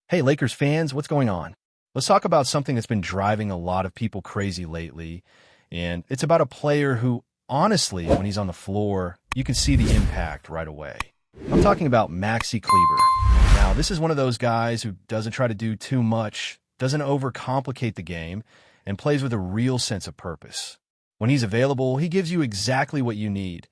Hey, Lakers fans, what's going on? Let's talk about something that's been driving a lot of people crazy lately, and it's about a player who, honestly, when he's on the floor, you can see the impact right away. I'm talking about Maxi Kleber. Now, this is one of those guys who doesn't try to do too much, doesn't overcomplicate the game, and plays with a real sense of purpose. When he's available, he gives you exactly what you need.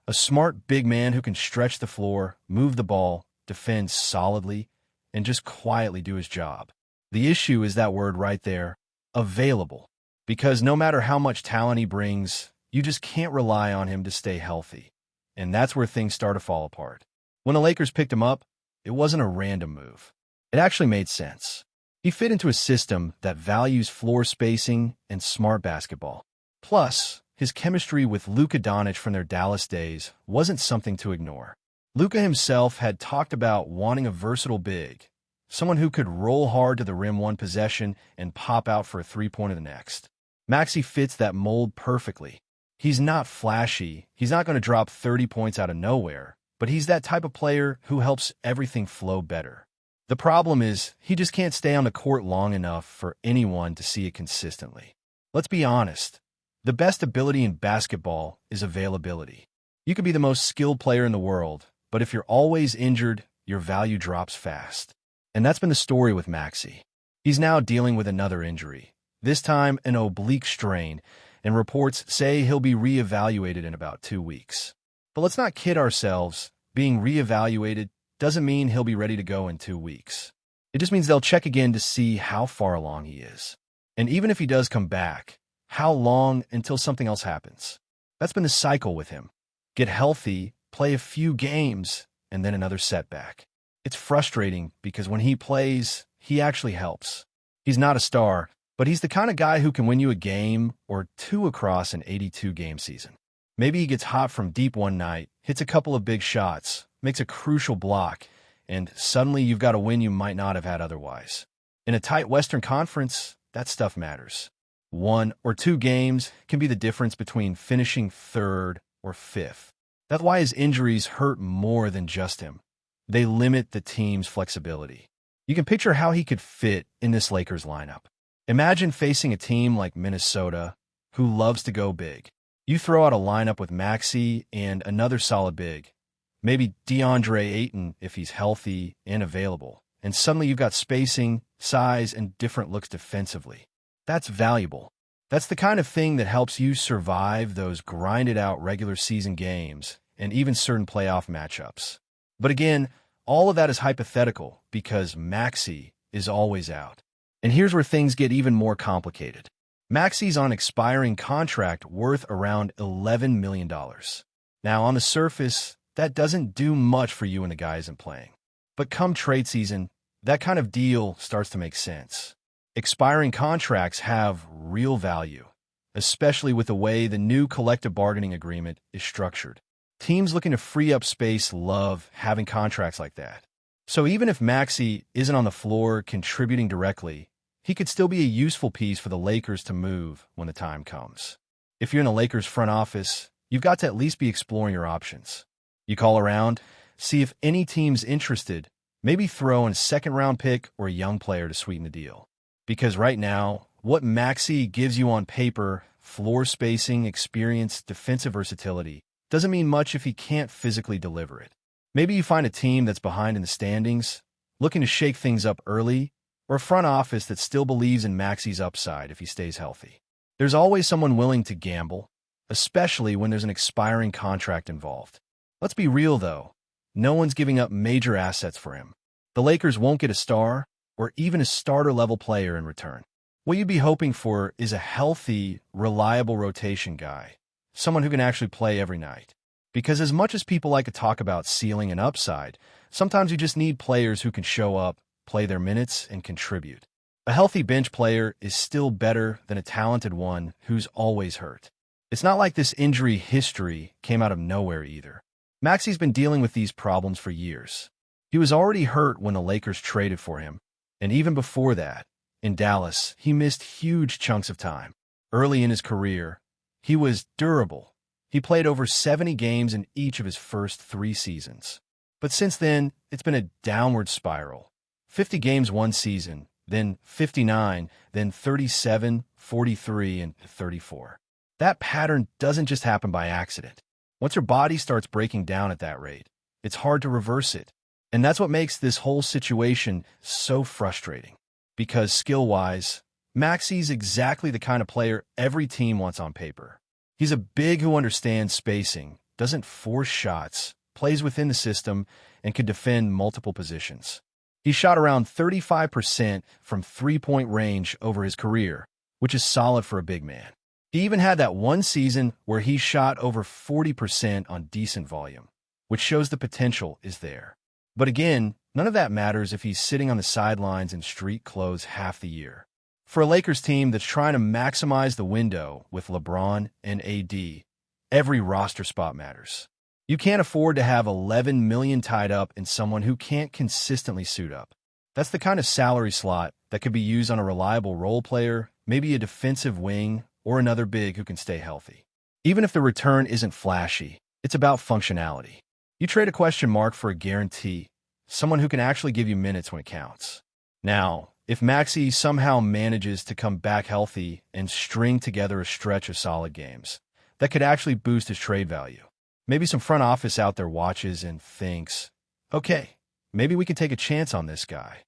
A smart big man who can stretch the floor, move the ball, defend solidly, and just quietly do his job. The issue is that word right there, available. Because no matter how much talent he brings, you just can't rely on him to stay healthy. And that's where things start to fall apart. When the Lakers picked him up, it wasn't a random move. It actually made sense. He fit into a system that values floor spacing and smart basketball. Plus, his chemistry with Luka Doncic from their Dallas days wasn't something to ignore. Luka himself had talked about wanting a versatile big, someone who could roll hard to the rim one possession and pop out for a three-pointer the next. Maxi fits that mold perfectly. He's not flashy, he's not going to drop 30 points out of nowhere, but he's that type of player who helps everything flow better. The problem is, he just can't stay on the court long enough for anyone to see it consistently. Let's be honest, the best ability in basketball is availability. You could be the most skilled player in the world, but if you're always injured, your value drops fast. And that's been the story with Maxi. He's now dealing with another injury, this time an oblique strain, and reports say he'll be reevaluated in about 2 weeks. But let's not kid ourselves, being reevaluated doesn't mean he'll be ready to go in 2 weeks. It just means they'll check again to see how far along he is. And even if he does come back, how long until something else happens? That's been the cycle with him. Get healthy, play a few games, and then another setback. It's frustrating because when he plays, he actually helps. He's not a star, but he's the kind of guy who can win you a game or two across an 82-game season. Maybe he gets hot from deep one night, hits a couple of big shots, makes a crucial block, and suddenly you've got a win you might not have had otherwise. In a tight Western Conference, that stuff matters. 1 or 2 games can be the difference between finishing 3rd or 5th. That's why his injuries hurt more than just him. They limit the team's flexibility. You can picture how he could fit in this Lakers lineup. Imagine facing a team like Minnesota, who loves to go big. You throw out a lineup with Maxi and another solid big, maybe DeAndre Ayton if he's healthy and available, and suddenly you've got spacing, size, and different looks defensively. That's valuable. That's the kind of thing that helps you survive those grinded-out regular season games and even certain playoff matchups. But again, all of that is hypothetical because Maxi is always out. And here's where things get even more complicated. Maxi's on expiring contract worth around $11 million. Now, on the surface, that doesn't do much for you when the guy isn't playing. But come trade season, that kind of deal starts to make sense. Expiring contracts have real value, especially with the way the new collective bargaining agreement is structured. Teams looking to free up space love having contracts like that. So even if Maxi isn't on the floor contributing directly, he could still be a useful piece for the Lakers to move when the time comes. If you're in the Lakers front office, you've got to at least be exploring your options. You call around, see if any team's interested, maybe throw in a second-round pick or a young player to sweeten the deal. Because right now, what Maxi gives you on paper, floor spacing, experience, defensive versatility, doesn't mean much if he can't physically deliver it. Maybe you find a team that's behind in the standings, looking to shake things up early, or a front office that still believes in Maxi's upside if he stays healthy. There's always someone willing to gamble, especially when there's an expiring contract involved. Let's be real, though. No one's giving up major assets for him. The Lakers won't get a star or even a starter-level player in return. What you'd be hoping for is a healthy, reliable rotation guy, someone who can actually play every night. Because as much as people like to talk about ceiling and upside, sometimes you just need players who can show up, play their minutes, and contribute. A healthy bench player is still better than a talented one who's always hurt. It's not like this injury history came out of nowhere either. Maxi's been dealing with these problems for years. He was already hurt when the Lakers traded for him, and even before that, in Dallas, he missed huge chunks of time. Early in his career, he was durable. He played over 70 games in each of his first 3 seasons. But since then, it's been a downward spiral. 50 games one season, then 59, then 37, 43, and 34. That pattern doesn't just happen by accident. Once your body starts breaking down at that rate, it's hard to reverse it. And that's what makes this whole situation so frustrating. Because skill-wise, Maxey's exactly the kind of player every team wants on paper. He's a big who understands spacing, doesn't force shots, plays within the system, and can defend multiple positions. He shot around 35% from three-point range over his career, which is solid for a big man. He even had that one season where he shot over 40% on decent volume, which shows the potential is there. But again, none of that matters if he's sitting on the sidelines in street clothes half the year. For a Lakers team that's trying to maximize the window with LeBron and AD, every roster spot matters. You can't afford to have $11 million tied up in someone who can't consistently suit up. That's the kind of salary slot that could be used on a reliable role player, maybe a defensive wing, or another big who can stay healthy. Even if the return isn't flashy, it's about functionality. You trade a question mark for a guarantee, someone who can actually give you minutes when it counts. Now, if Maxey somehow manages to come back healthy and string together a stretch of solid games, that could actually boost his trade value. Maybe some front office out there watches and thinks, okay, maybe we can take a chance on this guy.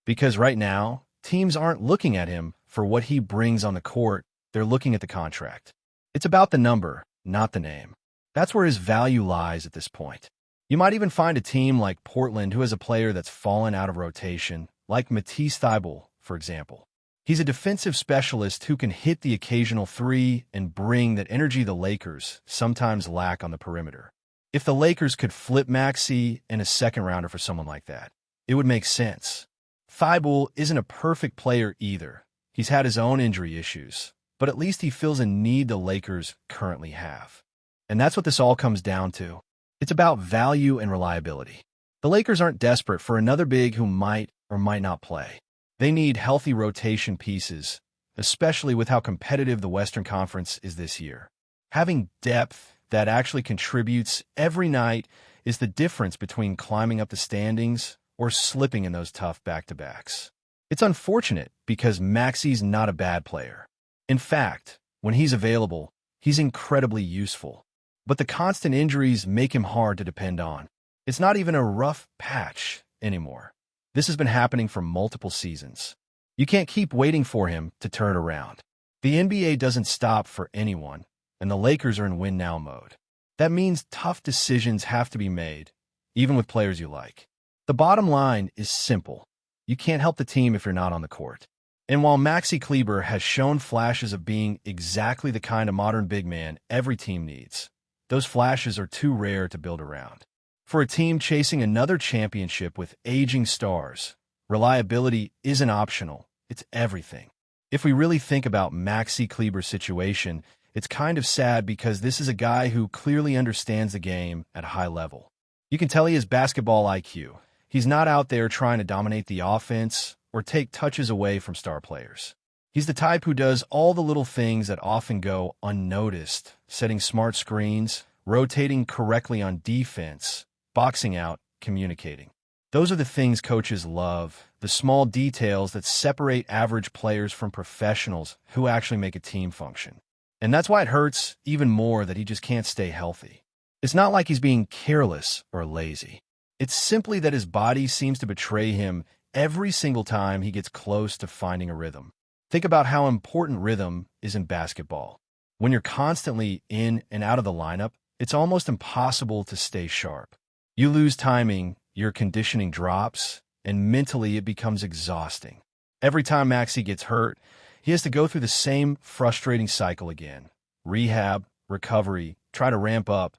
Because right now, teams aren't looking at him for what he brings on the court, they're looking at the contract. It's about the number, not the name. That's where his value lies at this point. You might even find a team like Portland who has a player that's fallen out of rotation, like Matisse Thybulle, for example. He's a defensive specialist who can hit the occasional three and bring that energy the Lakers sometimes lack on the perimeter. If the Lakers could flip Maxey and a second-rounder for someone like that, it would make sense. Thybulle isn't a perfect player either. He's had his own injury issues, but at least he fills a need the Lakers currently have. And that's what this all comes down to. It's about value and reliability. The Lakers aren't desperate for another big who might or might not play. They need healthy rotation pieces, especially with how competitive the Western Conference is this year. Having depth that actually contributes every night is the difference between climbing up the standings or slipping in those tough back-to-backs. It's unfortunate because Maxey's not a bad player. In fact, when he's available, he's incredibly useful. But the constant injuries make him hard to depend on. It's not even a rough patch anymore. This has been happening for multiple seasons. You can't keep waiting for him to turn it around. The NBA doesn't stop for anyone, and the Lakers are in win-now mode. That means tough decisions have to be made, even with players you like. The bottom line is simple. You can't help the team if you're not on the court. And while Maxey Kleber has shown flashes of being exactly the kind of modern big man every team needs, those flashes are too rare to build around. For a team chasing another championship with aging stars, reliability isn't optional, it's everything. If we really think about Maxey Kleber's situation, it's kind of sad because this is a guy who clearly understands the game at a high level. You can tell he has basketball IQ. He's not out there trying to dominate the offense or take touches away from star players. He's the type who does all the little things that often go unnoticed, setting smart screens, rotating correctly on defense, boxing out, communicating. Those are the things coaches love, the small details that separate average players from professionals who actually make a team function. And that's why it hurts even more that he just can't stay healthy. It's not like he's being careless or lazy. It's simply that his body seems to betray him every single time he gets close to finding a rhythm. Think about how important rhythm is in basketball. When you're constantly in and out of the lineup, it's almost impossible to stay sharp. You lose timing, your conditioning drops, and mentally it becomes exhausting. Every time Maxey gets hurt, he has to go through the same frustrating cycle again. Rehab, recovery, try to ramp up,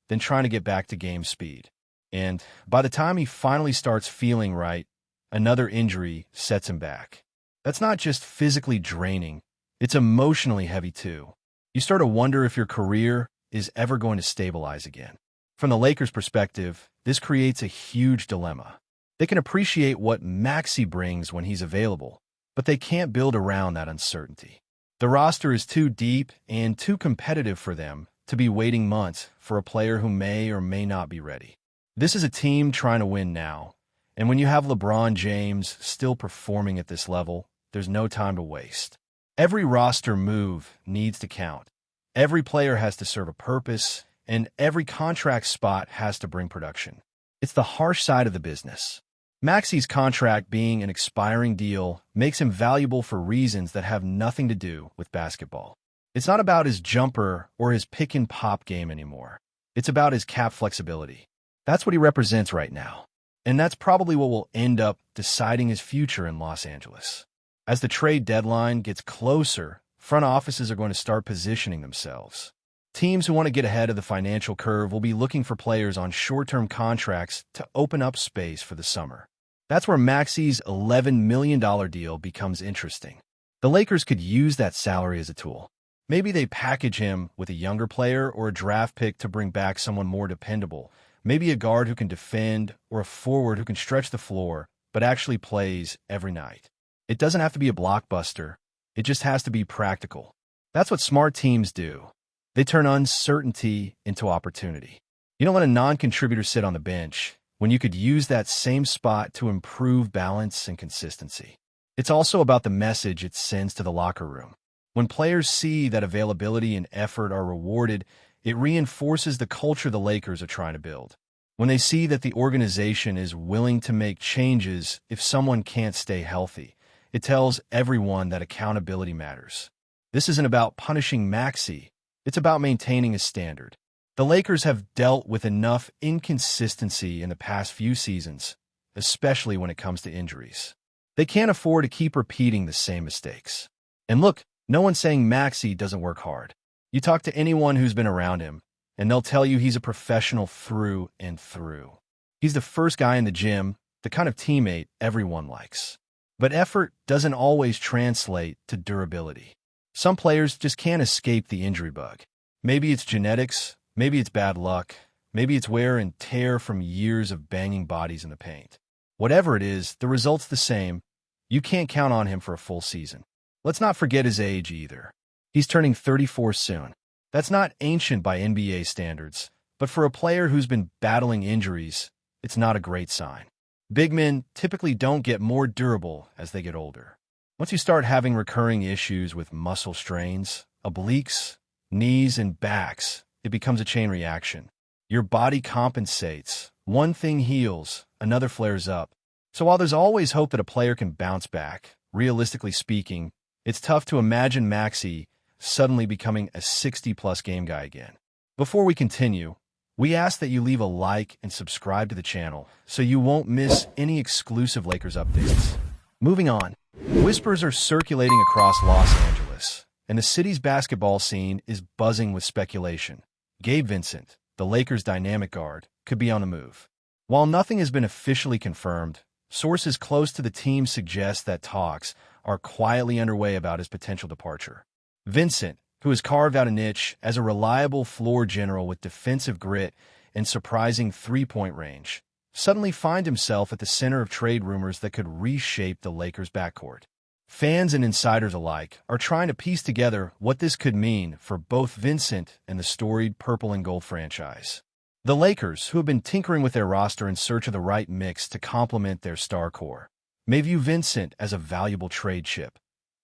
then trying to get back to game speed. And by the time he finally starts feeling right, another injury sets him back. That's not just physically draining, it's emotionally heavy too. You start to wonder if your career is ever going to stabilize again. From the Lakers' perspective, this creates a huge dilemma. They can appreciate what Maxey brings when he's available, but they can't build around that uncertainty. The roster is too deep and too competitive for them to be waiting months for a player who may or may not be ready. This is a team trying to win now, And when you have LeBron James still performing at this level, there's no time to waste. Every roster move needs to count. Every player has to serve a purpose, and every contract spot has to bring production. It's the harsh side of the business. Maxi's contract being an expiring deal makes him valuable for reasons that have nothing to do with basketball. It's not about his jumper or his pick-and-pop game anymore. It's about his cap flexibility. That's what he represents right now. And that's probably what will end up deciding his future in Los Angeles. As the trade deadline gets closer, front offices are going to start positioning themselves. Teams who want to get ahead of the financial curve will be looking for players on short-term contracts to open up space for the summer. That's where Maxi's $11 million deal becomes interesting. The Lakers could use that salary as a tool. Maybe they package him with a younger player or a draft pick to bring back someone more dependable. Maybe a guard who can defend or a forward who can stretch the floor but actually plays every night. It doesn't have to be a blockbuster. It just has to be practical. That's what smart teams do. They turn uncertainty into opportunity. You don't let a non-contributor sit on the bench when you could use that same spot to improve balance and consistency. It's also about the message it sends to the locker room. When players see that availability and effort are rewarded, it reinforces the culture the Lakers are trying to build. When they see that the organization is willing to make changes if someone can't stay healthy, it tells everyone that accountability matters. This isn't about punishing Maxey. It's about maintaining a standard. The Lakers have dealt with enough inconsistency in the past few seasons, especially when it comes to injuries. They can't afford to keep repeating the same mistakes. And look, no one's saying Maxey doesn't work hard. You talk to anyone who's been around him, and they'll tell you he's a professional through and through. He's the first guy in the gym, the kind of teammate everyone likes. But effort doesn't always translate to durability. Some players just can't escape the injury bug. Maybe it's genetics, maybe it's bad luck, maybe it's wear and tear from years of banging bodies in the paint. Whatever it is, the result's the same. You can't count on him for a full season. Let's not forget his age either. He's turning 34 soon. That's not ancient by NBA standards, but for a player who's been battling injuries, it's not a great sign. Big men typically don't get more durable as they get older. Once you start having recurring issues with muscle strains, obliques, knees, and backs, it becomes a chain reaction. Your body compensates. One thing heals, another flares up. So while there's always hope that a player can bounce back, realistically speaking, it's tough to imagine Maxey suddenly becoming a 60-plus game guy again. Before we continue, we ask that you leave a like and subscribe to the channel so you won't miss any exclusive Lakers updates. Moving on, whispers are circulating across Los Angeles, and the city's basketball scene is buzzing with speculation. Gabe Vincent, the Lakers' dynamic guard, could be on the move. While nothing has been officially confirmed, sources close to the team suggest that talks are quietly underway about his potential departure. Vincent, who has carved out a niche as a reliable floor general with defensive grit and surprising three-point range, suddenly finds himself at the center of trade rumors that could reshape the Lakers' backcourt. Fans and insiders alike are trying to piece together what this could mean for both Vincent and the storied purple and gold franchise. The Lakers, who have been tinkering with their roster in search of the right mix to complement their star core, may view Vincent as a valuable trade chip,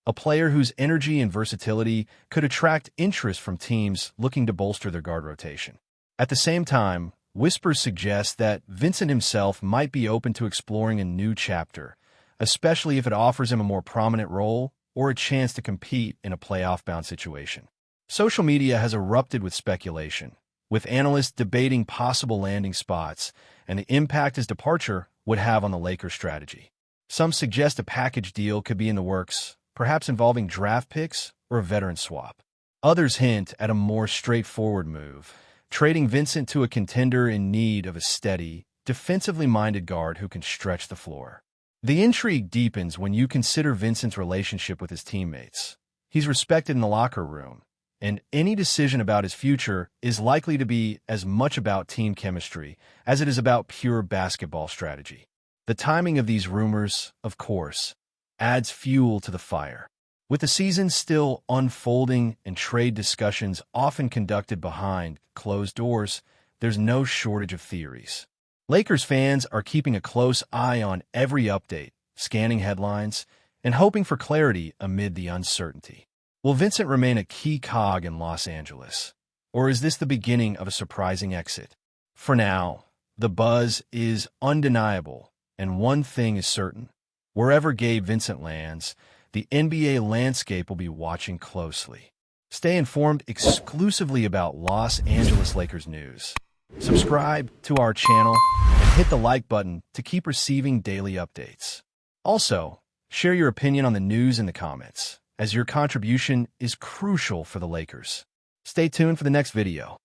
a player whose energy and versatility could attract interest from teams looking to bolster their guard rotation. At the same time, whispers suggest that Vincent himself might be open to exploring a new chapter, especially if it offers him a more prominent role or a chance to compete in a playoff-bound situation. Social media has erupted with speculation, with analysts debating possible landing spots and the impact his departure would have on the Lakers' strategy. Some suggest a package deal could be in the works, perhaps involving draft picks or a veteran swap. Others hint at a more straightforward move, trading Vincent to a contender in need of a steady, defensively minded guard who can stretch the floor. The intrigue deepens when you consider Vincent's relationship with his teammates. He's respected in the locker room, and any decision about his future is likely to be as much about team chemistry as it is about pure basketball strategy. The timing of these rumors, of course, adds fuel to the fire. With the season still unfolding and trade discussions often conducted behind closed doors, there's no shortage of theories. Lakers fans are keeping a close eye on every update, scanning headlines, and hoping for clarity amid the uncertainty. Will Vincent remain a key cog in Los Angeles? Or is this the beginning of a surprising exit? For now, the buzz is undeniable, and one thing is certain. Wherever Gabe Vincent lands, the NBA landscape will be watching closely. Stay informed exclusively about Los Angeles Lakers news. Subscribe to our channel and hit the like button to keep receiving daily updates. Also, share your opinion on the news in the comments, as your contribution is crucial for the Lakers. Stay tuned for the next video.